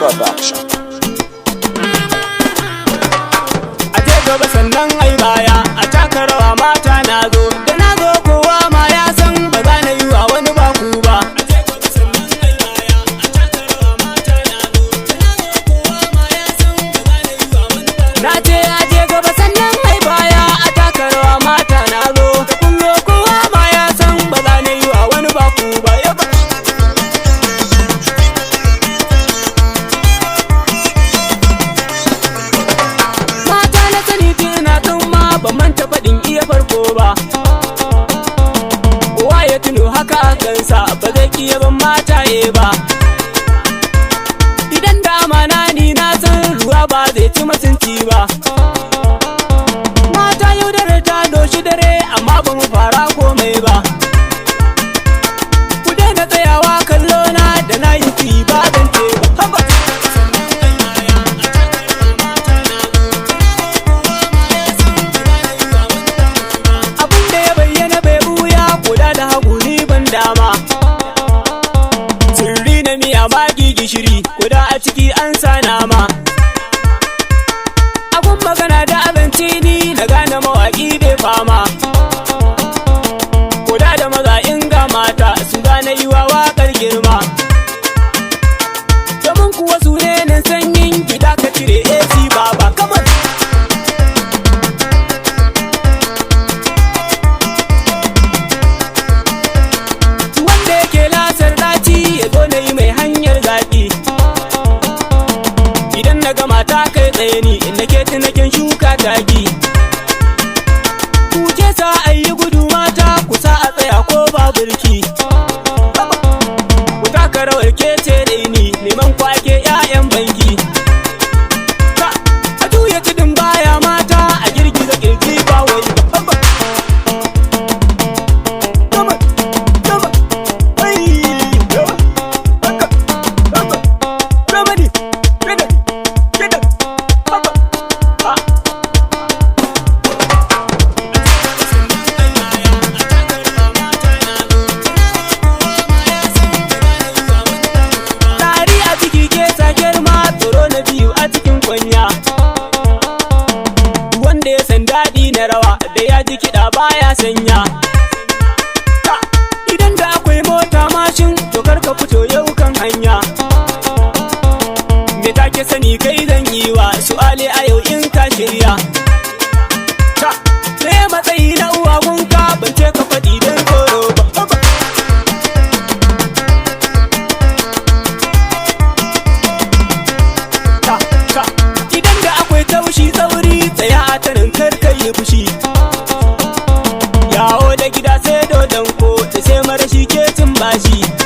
Production. A je gaba sannan ai baya, a taka rawa mata na zo, da na zo kowa ma ya san ba za na yi wa wani baku ba. Na ce a je gaba sannan ai baya, a taka rawa mata na zo, da kullo kowa ma ya san ba za na yi wa wani baku ba. Ban manta faɗin iya farko ba, kowa ya tuno haka kansa ba zai iya ban mataye ba. Idan da amana ni na san ruwa ba zai ci mutunci ba. Mata yau dare ta doshi dare amma ba mu fara komai ba. Ku daina tsayawa kallo na da na yi fi ba zan ce ba. Dama sirri na miya magi gishiri guda a ciki an sa nama. Abun magana da abinci ni na gane mawaƙi bai fama. Guda da maza in ga mata su gane yi wa waƙar girma. Domin kuwa su ne nan sanyin gida ka cire AC baba kamar. Mata kai tsaye ni in nake tunakin shuka taki. Kuke sa ayi gudu mata kusa a tsaya ko ba birki. Ku taka rawar kece da ni neman kwake 'ya'yan banki. A juya tudun baya mata a girgiza kirji ba wai ba. Wanda ya san daɗi na rawa da ya ji kiɗa baya sanya. Idan da akwai mota mashin to karka fito yau kan hanya. Me take sani kai zan yi wa su'ali a yau in ka shirya. Me matsayi na uwa gunka ban ce ka faɗi don tsoro ba. Taushi tsauri tsaya a tanin karka yi fushi. Yawo da gida sai dodon ko da sai marashi ke cin bashi.